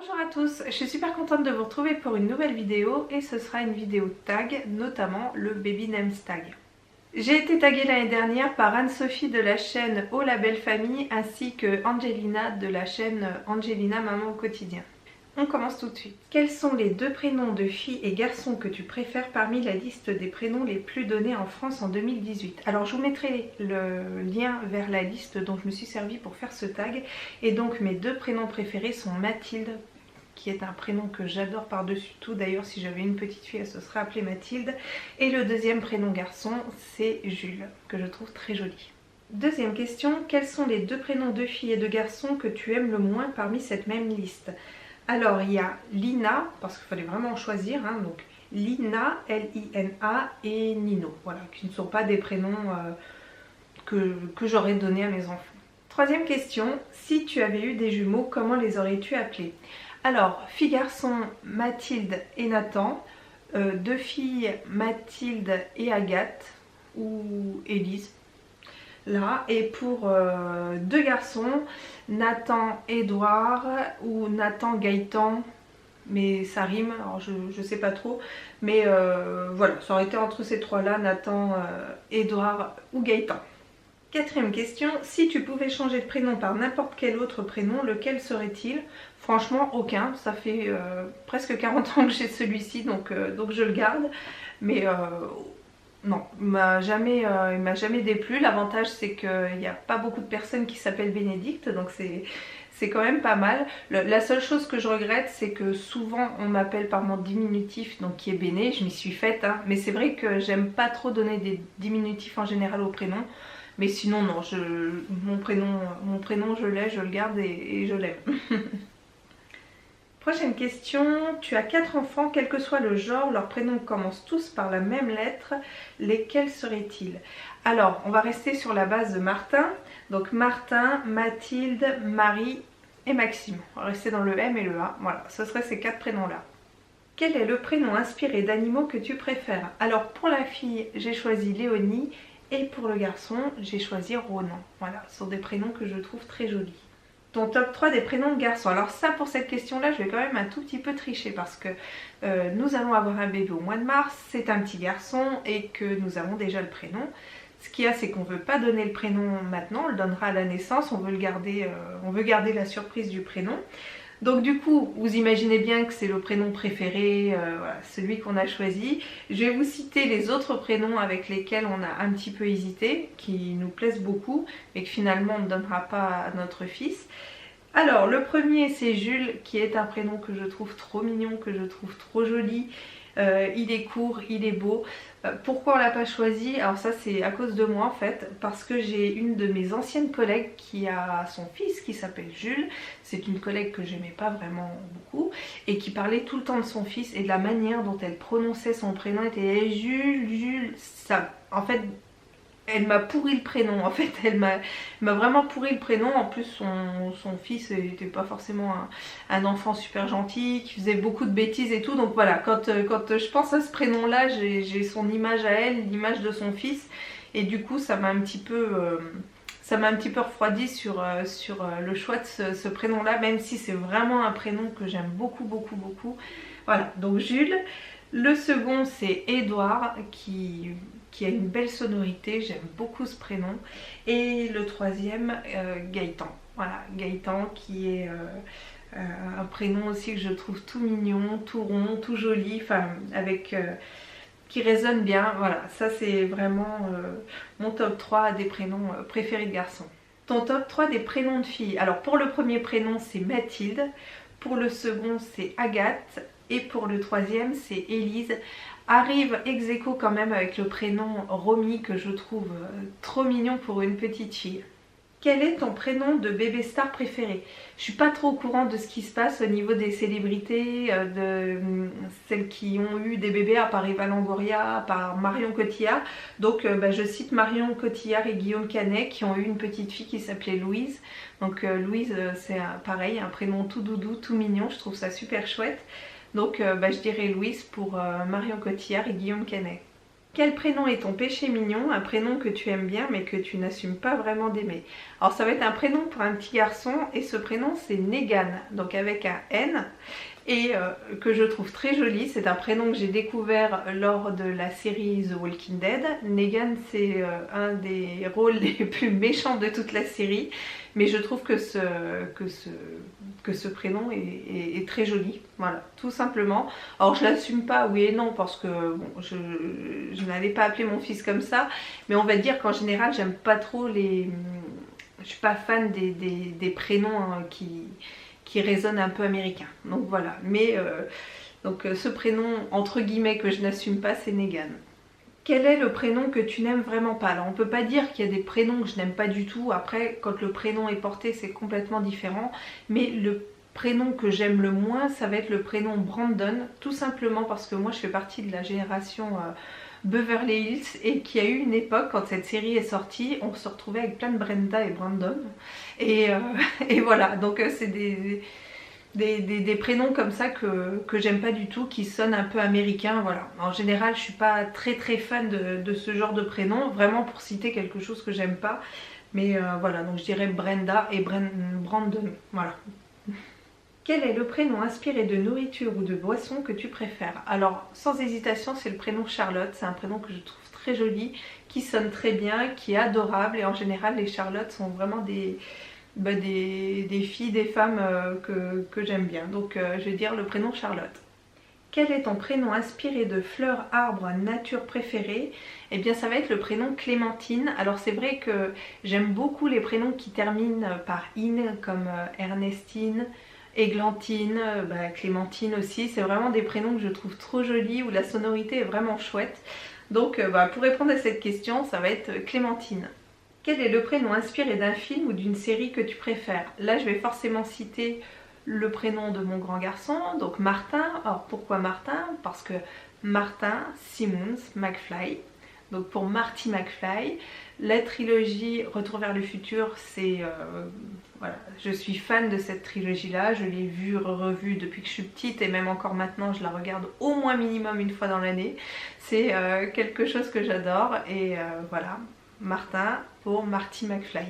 Bonjour à tous, je suis super contente de vous retrouver pour une nouvelle vidéo et ce sera une vidéo tag, notamment le Baby Names Tag. J'ai été taguée l'année dernière par Anne-Sophie de la chaîne Oh la belle famille ainsi que Angelina de la chaîne Angelina Maman au quotidien. On commence tout de suite. Quels sont les deux prénoms de filles et garçons que tu préfères parmi la liste des prénoms les plus donnés en France en 2018? Alors je vous mettrai le lien vers la liste dont je me suis servie pour faire ce tag. Et donc mes deux prénoms préférés sont Mathilde, qui est un prénom que j'adore par-dessus tout. D'ailleurs, si j'avais une petite fille, elle se serait appelée Mathilde. Et le deuxième prénom garçon, c'est Jules, que je trouve très joli. Deuxième question, quels sont les deux prénoms de filles et de garçons que tu aimes le moins parmi cette même liste? Alors, il y a Lina, parce qu'il fallait vraiment choisir, hein, donc Lina, L-I-N-A, et Nino, voilà, qui ne sont pas des prénoms que j'aurais donnés à mes enfants. Troisième question, si tu avais eu des jumeaux, comment les aurais-tu appelés? Alors, filles-garçons, Mathilde et Nathan. Deux filles, Mathilde et Agathe, ou Élise. Là, et pour deux garçons, Nathan, Édouard, ou Nathan, Gaëtan. Mais ça rime, alors je sais pas trop. Mais voilà, ça aurait été entre ces trois-là, Nathan, Édouard ou Gaëtan. Quatrième question, si tu pouvais changer de prénom par n'importe quel autre prénom, lequel serait-il? Franchement, aucun. Ça fait presque 40 ans que j'ai celui-ci, donc je le garde. Mais non, il m'a jamais déplu. L'avantage, c'est qu'il n'y a pas beaucoup de personnes qui s'appellent Bénédicte, donc c'est quand même pas mal. La seule chose que je regrette, c'est que souvent on m'appelle par mon diminutif, donc qui est Béné, je m'y suis faite, hein. Mais c'est vrai que j'aime pas trop donner des diminutifs en général aux prénoms. Mais sinon non, mon prénom je l'ai, je le garde et je l'aime. Prochaine question, tu as 4 enfants, quel que soit le genre, leurs prénoms commencent tous par la même lettre, lesquels seraient-ils? Alors, on va rester sur la base de Martin. Donc Martin, Mathilde, Marie et Maxime. On va rester dans le M et le A. Voilà, ce seraient ces 4 prénoms-là. Quel est le prénom inspiré d'animaux que tu préfères? Alors pour la fille, j'ai choisi Léonie. Et pour le garçon, j'ai choisi Ronan. Voilà, ce sont des prénoms que je trouve très jolis. Ton top 3 des prénoms de garçons. Alors ça, pour cette question-là, je vais quand même un tout petit peu tricher parce que nous allons avoir un bébé au mois de mars, c'est un petit garçon et que nous avons déjà le prénom. Ce qu'il y a, c'est qu'on ne veut pas donner le prénom maintenant, on le donnera à la naissance, on veut garder la surprise du prénom. Donc du coup, vous imaginez bien que c'est le prénom préféré, voilà, celui qu'on a choisi. Je vais vous citer les autres prénoms avec lesquels on a un petit peu hésité, qui nous plaisent beaucoup, mais que finalement on ne donnera pas à notre fils. Alors, le premier c'est Jules, qui est un prénom que je trouve trop mignon, que je trouve trop joli. Il est court, il est beau. Pourquoi on l'a pas choisi? Alors ça c'est à cause de moi en fait, parce que j'ai une de mes anciennes collègues qui a son fils qui s'appelle Jules. C'est une collègue que j'aimais pas vraiment beaucoup et qui parlait tout le temps de son fils et de la manière dont elle prononçait son prénom était Jules, ça. En fait, elle m'a pourri le prénom, en fait, elle m'a vraiment pourri le prénom. En plus, son fils n'était pas forcément un enfant super gentil, qui faisait beaucoup de bêtises et tout. Donc voilà, quand je pense à ce prénom-là, j'ai son image à elle, l'image de son fils. Et du coup, ça m'a un petit peu refroidi sur le choix de ce prénom-là, même si c'est vraiment un prénom que j'aime beaucoup, beaucoup, beaucoup. Voilà, donc Jules. Le second, c'est Édouard, qui a une belle sonorité, j'aime beaucoup ce prénom. Et le troisième, Gaëtan. Voilà, Gaëtan qui est un prénom aussi que je trouve tout mignon, tout rond, tout joli, enfin qui résonne bien. Voilà, ça c'est vraiment mon top 3 des prénoms préférés de garçons. Ton top 3 des prénoms de filles. Alors pour le premier prénom c'est Mathilde, pour le second c'est Agathe et pour le troisième c'est Élise. Arrive ex aequo quand même avec le prénom Romy que je trouve trop mignon pour une petite fille. Quel est ton prénom de bébé star préféré? Je suis pas trop au courant de ce qui se passe au niveau des célébrités, de celles qui ont eu des bébés à part Eva Longoria, à part Marion Cotillard. Donc je cite Marion Cotillard et Guillaume Canet qui ont eu une petite fille qui s'appelait Louise. Donc Louise c'est pareil, un prénom tout doudou, tout mignon, je trouve ça super chouette. Donc je dirais Louise pour Marion Cotillard et Guillaume Canet. Quel prénom est ton péché mignon? Un prénom que tu aimes bien mais que tu n'assumes pas vraiment d'aimer. Alors ça va être un prénom pour un petit garçon et ce prénom c'est Negan, donc avec un N, et que je trouve très joli. C'est un prénom que j'ai découvert lors de la série The Walking Dead. Negan c'est un des rôles les plus méchants de toute la série, mais je trouve que ce prénom est très joli, voilà, tout simplement. Alors je l'assume pas, oui et non, parce que bon, je n'allais pas appeler mon fils comme ça, mais on va dire qu'en général j'aime pas trop les... Je suis pas fan des prénoms hein, qui résonnent un peu américains, donc voilà. Mais ce prénom entre guillemets que je n'assume pas, c'est Negan. Quel est le prénom que tu n'aimes vraiment pas? Alors on peut pas dire qu'il y a des prénoms que je n'aime pas du tout. Après, quand le prénom est porté, c'est complètement différent. Mais le prénom que j'aime le moins, ça va être le prénom Brandon. Tout simplement parce que moi je fais partie de la génération Beverly Hills et qu'il y a eu une époque quand cette série est sortie, on se retrouvait avec plein de Brenda et Brandon. Et voilà, donc c'est des prénoms comme ça que j'aime pas du tout, qui sonnent un peu américains, voilà. En général, je suis pas très fan de ce genre de prénom, vraiment pour citer quelque chose que j'aime pas. Mais voilà, donc je dirais Brenda et Brandon, voilà. Quel est le prénom inspiré de nourriture ou de boisson que tu préfères? Alors, sans hésitation, c'est le prénom Charlotte. C'est un prénom que je trouve très joli, qui sonne très bien, qui est adorable. Et en général, les Charlottes sont vraiment des filles, des femmes que j'aime bien. Donc je vais dire le prénom Charlotte. Quel est ton prénom inspiré de fleurs, arbres, nature préférée? Eh bien ça va être le prénom Clémentine. Alors c'est vrai que j'aime beaucoup les prénoms qui terminent par "ine", comme Ernestine, Églantine, Clémentine aussi. C'est vraiment des prénoms que je trouve trop jolis, où la sonorité est vraiment chouette. Donc pour répondre à cette question, ça va être Clémentine. Quel est le prénom inspiré d'un film ou d'une série que tu préfères? Là, je vais forcément citer le prénom de mon grand garçon, donc Martin. Alors, pourquoi Martin? Parce que Martin Simmons McFly. Donc pour Marty McFly, la trilogie Retour vers le futur, c'est... voilà, je suis fan de cette trilogie-là. Je l'ai vue, revue depuis que je suis petite et même encore maintenant, je la regarde au moins minimum une fois dans l'année. C'est quelque chose que j'adore et voilà. Martin pour Marty McFly.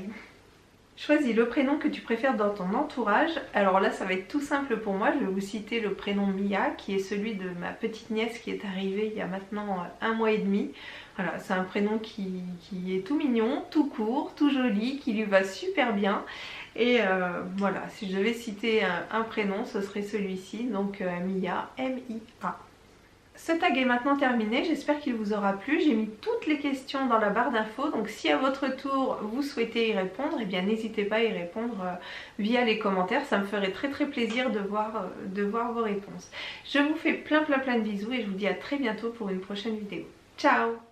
Choisis le prénom que tu préfères dans ton entourage. Alors là ça va être tout simple pour moi, je vais vous citer le prénom Mia qui est celui de ma petite nièce qui est arrivée il y a maintenant 1 mois et demi. Voilà, c'est un prénom qui est tout mignon, tout court, tout joli, qui lui va super bien. Et voilà, si je devais citer un prénom, ce serait celui-ci, donc Mia, M-I-A. Ce tag est maintenant terminé, j'espère qu'il vous aura plu. J'ai mis toutes les questions dans la barre d'infos, donc si à votre tour vous souhaitez y répondre, eh bien n'hésitez pas à y répondre via les commentaires, ça me ferait très plaisir de voir vos réponses. Je vous fais plein de bisous et je vous dis à très bientôt pour une prochaine vidéo. Ciao!